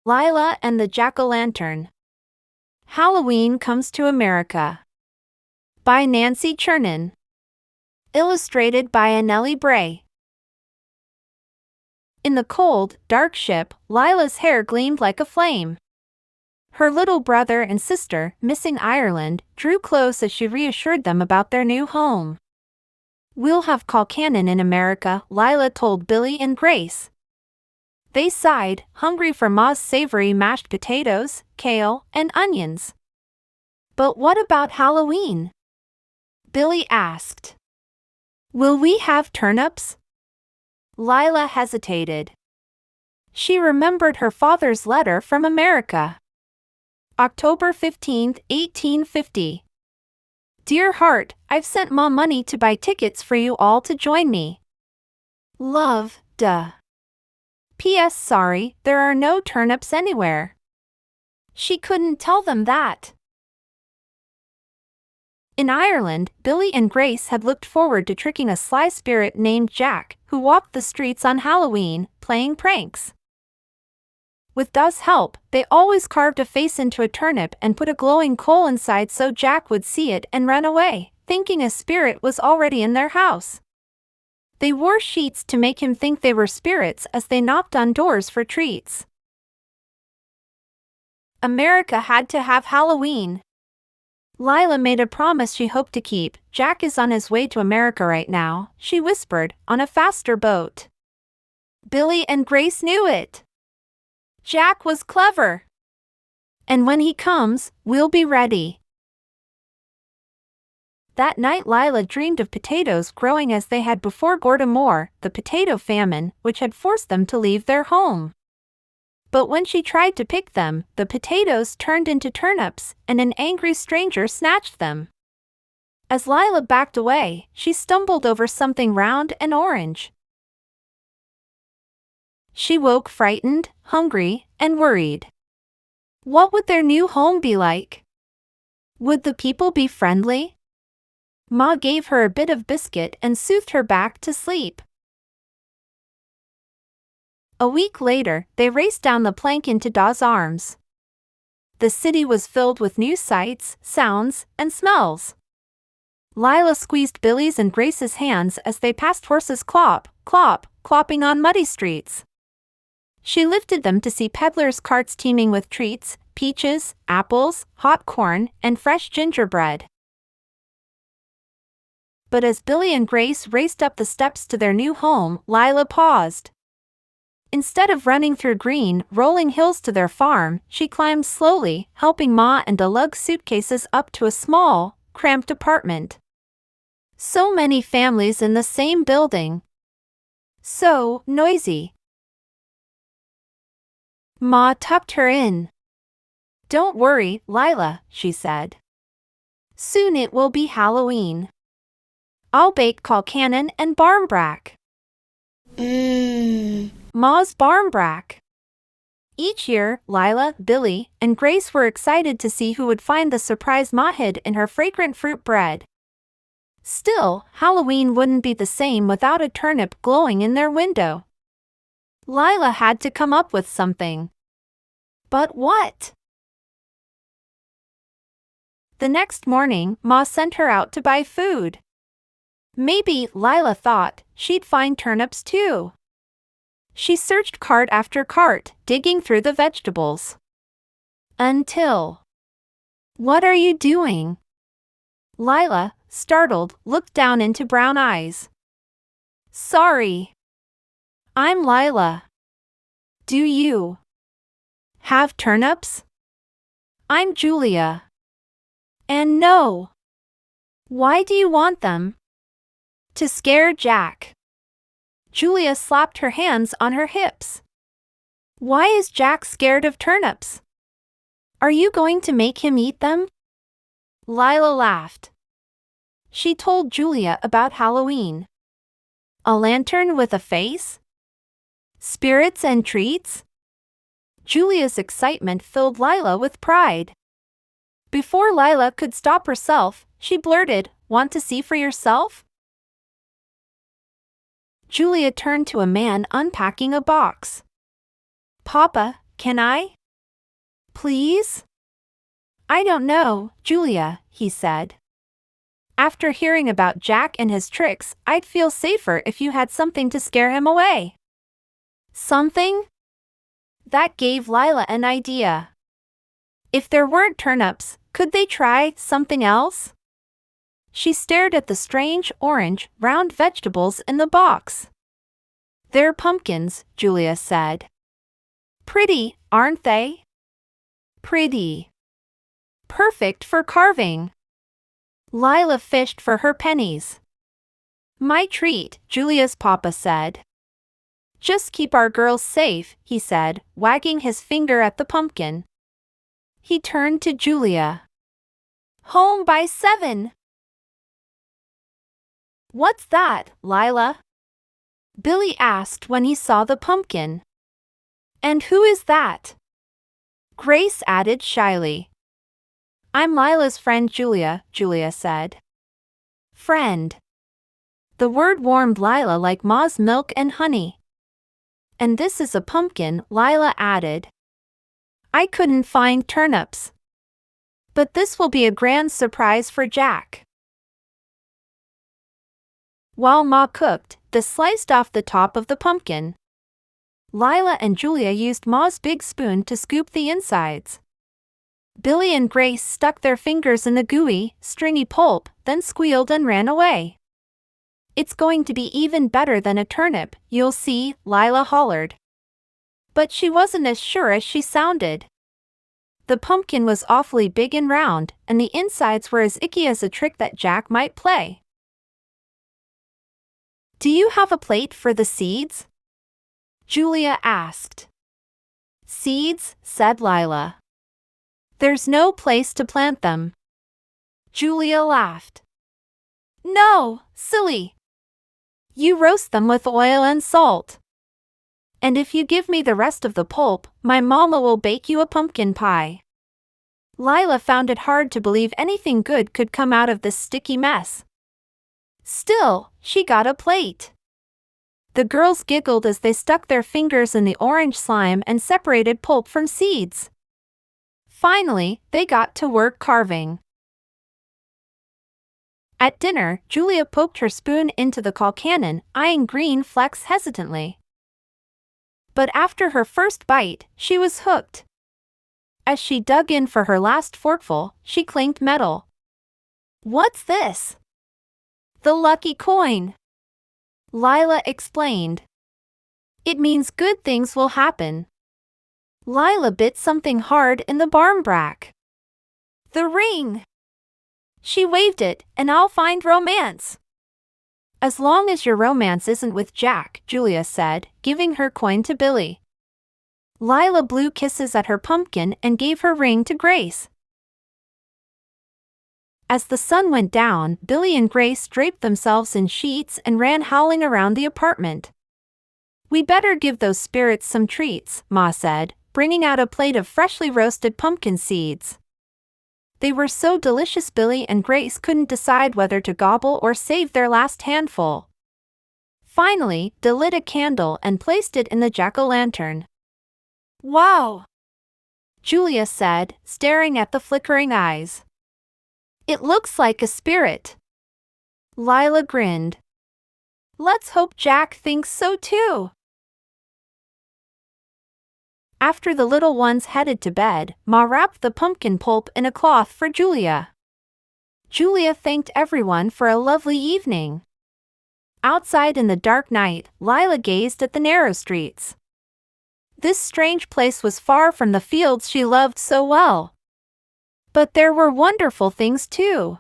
Lila and the Jack-o'-lantern. Halloween Comes to America. By Nancy Churnin. Illustrated by Anneli Bray. In the cold, dark ship, Lila's hair gleamed like a flame. Her little brother and sister, missing Ireland, drew close as she reassured them about their new home. "We'll have Kilkenny in America," Lila told Billy and Grace. They sighed, hungry for Ma's savory mashed potatoes, kale, and onions. "But what about Halloween?" Billy asked. "Will we have turnips?" Lila hesitated. She remembered her father's letter from America. October 15, 1850. "Dear heart, I've sent Ma money to buy tickets for you all to join me. Love, duh. P.S. Sorry, there are no turnips anywhere." She couldn't tell them that. In Ireland, Billy and Grace had looked forward to tricking a sly spirit named Jack, who walked the streets on Halloween, playing pranks. With Da's help, they always carved a face into a turnip and put a glowing coal inside so Jack would see it and run away, thinking a spirit was already in their house. They wore sheets to make him think they were spirits as they knocked on doors for treats. America had to have Halloween. Lila made a promise she hoped to keep. "Jack is on his way to America right now," she whispered, "on a faster boat." Billy and Grace knew it. Jack was clever. "And when he comes, we'll be ready." That night Lila dreamed of potatoes growing as they had before Gortimore, the potato famine, which had forced them to leave their home. But when she tried to pick them, the potatoes turned into turnips, and an angry stranger snatched them. As Lila backed away, she stumbled over something round and orange. She woke frightened, hungry, and worried. What would their new home be like? Would the people be friendly? Ma gave her a bit of biscuit and soothed her back to sleep. A week later, they raced down the plank into Da's arms. The city was filled with new sights, sounds, and smells. Lila squeezed Billy's and Grace's hands as they passed horses clop, clop, clopping on muddy streets. She lifted them to see peddlers' carts teeming with treats, peaches, apples, hot corn, and fresh gingerbread. But as Billy and Grace raced up the steps to their new home, Lila paused. Instead of running through green, rolling hills to their farm, she climbed slowly, helping Ma and Da lug suitcases up to a small, cramped apartment. So many families in the same building. So noisy. Ma tucked her in. "Don't worry, Lila," she said. "Soon it will be Halloween. I'll bake Kilkenny and barmbrack." Ma's barmbrack. Each year, Lila, Billy, and Grace were excited to see who would find the surprise Ma hid in her fragrant fruit bread. Still, Halloween wouldn't be the same without a turnip glowing in their window. Lila had to come up with something. But what? The next morning, Ma sent her out to buy food. Maybe, Lila thought, she'd find turnips too. She searched cart after cart, digging through the vegetables. Until... "What are you doing?" Lila, startled, looked down into brown eyes. "Sorry. I'm Lila. Do you have turnips?" "I'm Julia. And no. Why do you want them?" "To scare Jack." Julia slapped her hands on her hips. "Why is Jack scared of turnips? Are you going to make him eat them?" Lila laughed. She told Julia about Halloween. A lantern with a face? Spirits and treats? Julia's excitement filled Lila with pride. Before Lila could stop herself, she blurted, "Want to see for yourself?" Julia turned to a man unpacking a box. "Papa, can I?" Please? I don't know, Julia, he said. After hearing about Jack and his tricks, I'd feel safer if you had something to scare him away. Something? That gave Lila an idea. If there weren't turnips, could they try something else? She stared at the strange, orange, round vegetables in the box. They're pumpkins, Julia said. Pretty, aren't they? Pretty. Perfect for carving. Lila fished for her pennies. My treat, Julia's papa said. Just keep our girls safe, he said, wagging his finger at the pumpkin. He turned to Julia. Home by 7. What's that, Lila? Billy asked when he saw the pumpkin. And who is that? Grace added shyly. I'm Lila's friend Julia, Julia said. Friend. The word warmed Lila like Ma's milk and honey. And this is a pumpkin, Lila added. I couldn't find turnips. But this will be a grand surprise for Jack. While Ma cooked, they sliced off the top of the pumpkin. Lila and Julia used Ma's big spoon to scoop the insides. Billy and Grace stuck their fingers in the gooey, stringy pulp, then squealed and ran away. It's going to be even better than a turnip, you'll see, Lila hollered. But she wasn't as sure as she sounded. The pumpkin was awfully big and round, and the insides were as icky as a trick that Jack might play. Do you have a plate for the seeds? Julia asked. Seeds, said Lila. There's no place to plant them. Julia laughed. No, silly. You roast them with oil and salt. And if you give me the rest of the pulp, my mama will bake you a pumpkin pie. Lila found it hard to believe anything good could come out of this sticky mess. Still, she got a plate. The girls giggled as they stuck their fingers in the orange slime and separated pulp from seeds. Finally, they got to work carving. At dinner, Julia poked her spoon into the colcannon, eyeing green flecks hesitantly. But after her first bite, she was hooked. As she dug in for her last forkful, she clinked metal. What's this? The lucky coin. Lila explained. It means good things will happen. Lila bit something hard in the barmbrack. The ring. She waved it, and I'll find romance. As long as your romance isn't with Jack, Julia said, giving her coin to Billy. Lila blew kisses at her pumpkin and gave her ring to Grace. As the sun went down, Billy and Grace draped themselves in sheets and ran howling around the apartment. We better give those spirits some treats, Ma said, bringing out a plate of freshly roasted pumpkin seeds. They were so delicious Billy and Grace couldn't decide whether to gobble or save their last handful. Finally, they lit a candle and placed it in the jack-o'-lantern. Wow! Julia said, staring at the flickering eyes. It looks like a spirit. Lila grinned. Let's hope Jack thinks so too. After the little ones headed to bed, Ma wrapped the pumpkin pulp in a cloth for Julia. Julia thanked everyone for a lovely evening. Outside in the dark night, Lila gazed at the narrow streets. This strange place was far from the fields she loved so well. But there were wonderful things too.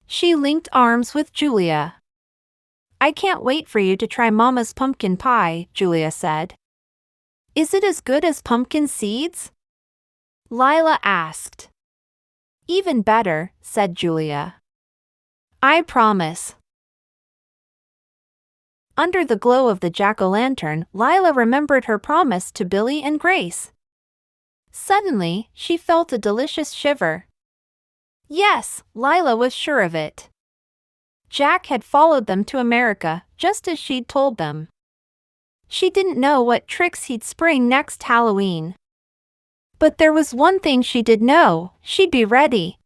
She linked arms with Julia. I can't wait for you to try Mama's pumpkin pie, Julia said. Is it as good as pumpkin seeds? Lila asked. Even better, said Julia. I promise. Under the glow of the jack-o'-lantern, Lila remembered her promise to Billy and Grace. Suddenly, she felt a delicious shiver. Yes, Lila was sure of it. Jack had followed them to America, just as she'd told them. She didn't know what tricks he'd spring next Halloween. But there was one thing she did know: she'd be ready.